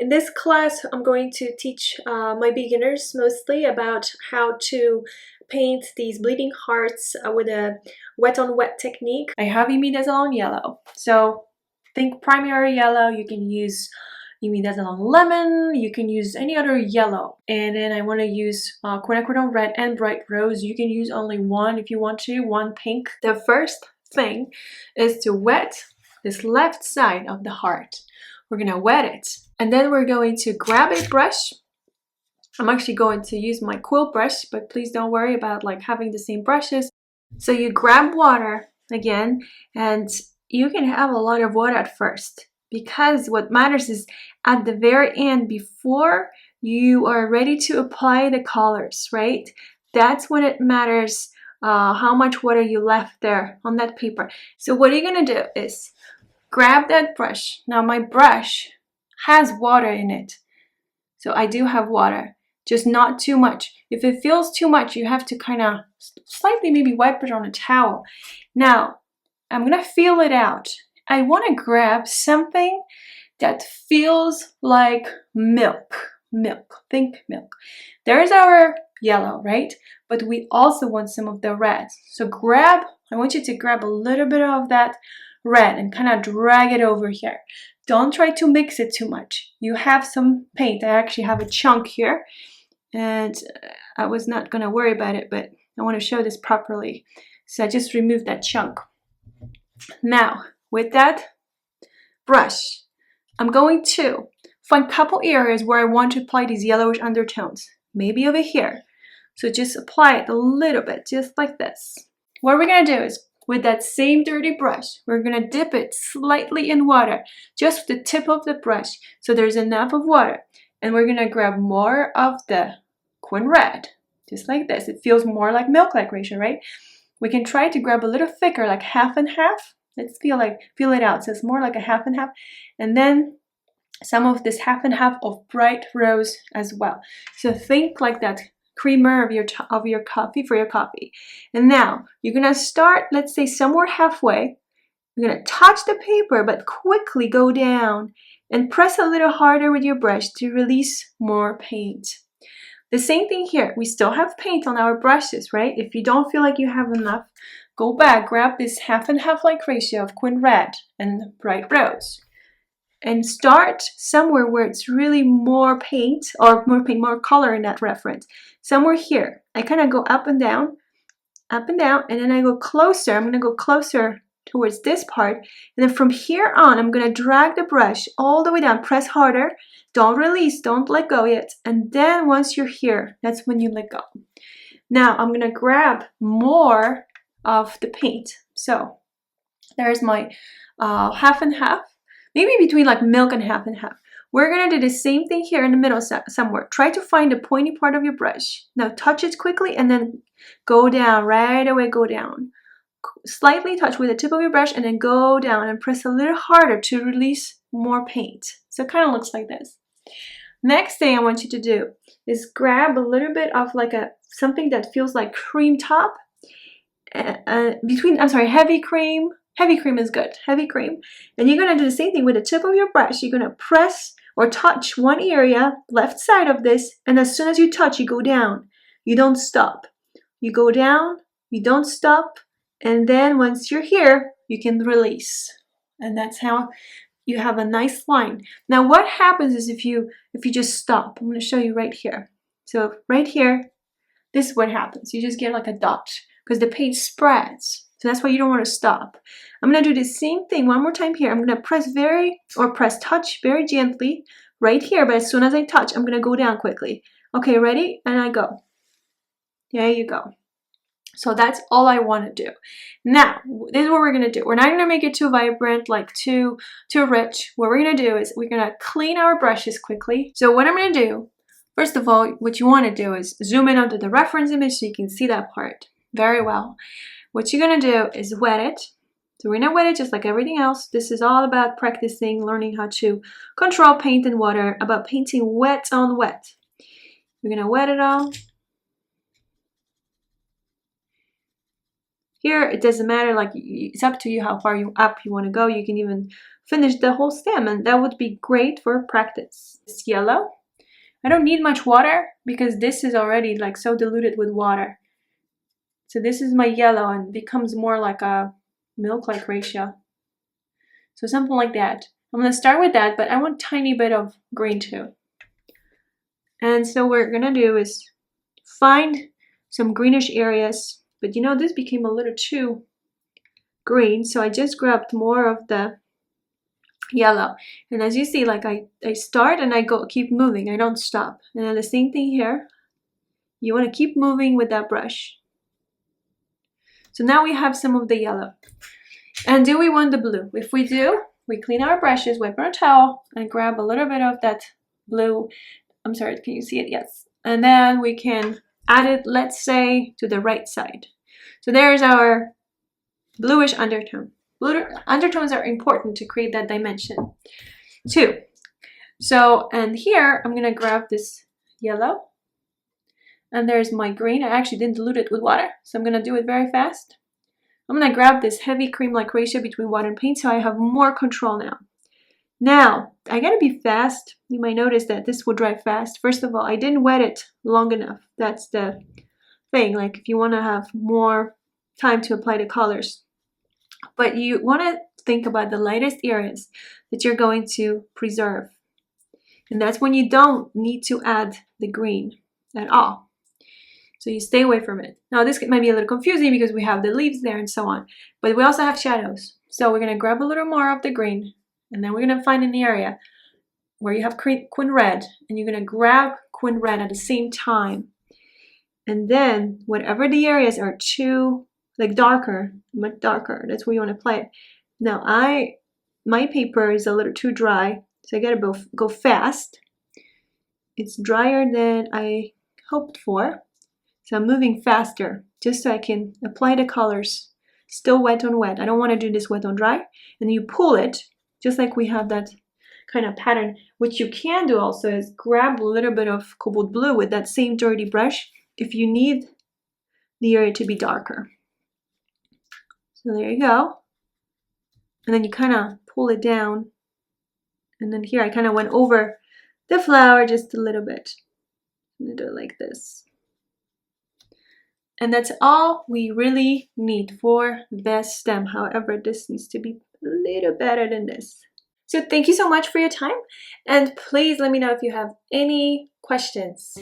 In this class, I'm going to teach my beginners mostly about how to paint these bleeding hearts with a wet on wet technique. I have imidazzle yellow, so think primary yellow. You can use imidazzle lemon, you can use any other yellow, and then I want to use quinacridone red and bright rose. You can use only one if you want to, one pink. The first thing is to wet this left side of the heart. We're gonna wet it, and then we're going to grab a brush. I'm actually going to use my quill brush, but please don't worry about like having the same brushes. So you grab water again, and you can have a lot of water at first, because what matters is at the very end, before you are ready to apply the colors, right? That's when it matters how much water you left there on that paper. So what you're gonna do is grab that brush. Now my brush has water in it, so I do have water, just not too much. If it feels too much, you have to kind of slightly maybe wipe it on a towel. Now I'm gonna feel it out. I want to grab something that feels like milk. Think milk. There's our yellow, right? But we also want some of the red. So I want you to grab a little bit of that red and kind of drag it over here. Don't try to mix it too much. You have some paint. I actually have a chunk here, and I was not gonna worry about it, but I want to show this properly. So I just removed that chunk. Now with that brush, I'm going to find a couple areas where I want to apply these yellowish undertones, maybe over here. So just apply it a little bit, just like this. What we're gonna do is, with that same dirty brush, we're gonna dip it slightly in water, just the tip of the brush, so there's enough of water. And we're gonna grab more of the quin red, just like this. It feels more like milk-like ratio, right? We can try to grab a little thicker, like half and half. Let's feel it out. So it's more like a half and half. And then some of this half and half of bright rose as well. So think like that creamer of your coffee for your coffee. And now you're gonna start, let's say somewhere halfway. You're gonna touch the paper, but quickly go down and press a little harder with your brush to release more paint. The same thing here. We still have paint on our brushes, right? If you don't feel like you have enough, go back, grab this half and half like ratio of quin red and bright rose, and start somewhere where it's really more paint, or more color in that reference. Somewhere here. I kind of go up and down, and then I go closer. I'm going to go closer towards this part, and then from here on, I'm going to drag the brush all the way down. Press harder. Don't release. Don't let go yet. And then once you're here, that's when you let go. Now I'm going to grab more of the paint. So there's my half and half, maybe between like milk and half and half. We're gonna do the same thing here in the middle somewhere. Try to find the pointy part of your brush. Now touch it quickly and then go down, right away go down. Slightly touch with the tip of your brush and then go down and press a little harder to release more paint. So it kind of looks like this. Next thing I want you to do is grab a little bit of like something that feels like cream top. Heavy cream. Heavy cream is good. Heavy cream. And you're going to do the same thing with the tip of your brush. You're going to press or touch one area, left side of this, and as soon as you touch, you go down. You don't stop. You go down, you don't stop, and then once you're here, you can release. And that's how you have a nice line. Now what happens is if you just stop, I'm going to show you right here. So right here, this is what happens. You just get like a dot because the paint spreads. So that's why you don't want to stop. I'm going to do the same thing one more time here. I'm going to touch very gently right here. But as soon as I touch, I'm going to go down quickly. Okay, ready? And I go. There you go. So that's all I want to do. Now, this is what we're going to do. We're not going to make it too vibrant, like too rich. What we're going to do is we're going to clean our brushes quickly. So what I'm going to do, first of all, what you want to do is zoom in onto the reference image so you can see that part very well. What you're going to do is wet it. So we're going to wet it just like everything else. This is all about practicing, learning how to control paint and water, about painting wet on wet. We're going to wet it all. Here, it doesn't matter, like it's up to you how far up you want to go. You can even finish the whole stem, and that would be great for practice. It's yellow. I don't need much water because this is already like so diluted with water. So this is my yellow and becomes more like a milk-like ratio. So something like that. I'm going to start with that, but I want a tiny bit of green too. And so what we're going to do is find some greenish areas. But you know, this became a little too green, so I just grabbed more of the yellow. And as you see, like I start and I keep moving. I don't stop. And then the same thing here. You want to keep moving with that brush. So now we have some of the yellow. And do we want the blue? If we do, we clean our brushes, wipe our towel, and grab a little bit of that blue. I'm sorry, can you see it? Yes. And then we can add it, let's say, to the right side. So there's our bluish undertone. Blue undertones are important to create that dimension too. So, and here I'm gonna grab this yellow, and there's my green. I actually didn't dilute it with water, so I'm gonna do it very fast. I'm gonna grab this heavy cream-like ratio between water and paint so I have more control now. Now, I gotta be fast. You might notice that this will dry fast. First of all, I didn't wet it long enough. That's the thing, like if you wanna have more time to apply the colors. But you wanna think about the lightest areas that you're going to preserve. And that's when you don't need to add the green at all. So you stay away from it. Now this might be a little confusing because we have the leaves there and so on, but we also have shadows. So we're gonna grab a little more of the green, and then we're gonna find an area where you have quin red, and you're gonna grab quin red at the same time. And then whatever the areas are too, like darker, much darker, that's where you wanna apply it. Now my paper is a little too dry, so I gotta go fast. It's drier than I hoped for. So I'm moving faster just so I can apply the colors still wet on wet. I don't want to do this wet on dry. And you pull it just like we have that kind of pattern. What you can do also is grab a little bit of cobalt blue with that same dirty brush if you need the area to be darker. So there you go. And then you kind of pull it down. And then here I kind of went over the flower just a little bit. I'm going to do it like this. And that's all we really need for the stem. However, this needs to be a little better than this. So thank you so much for your time. And please let me know if you have any questions.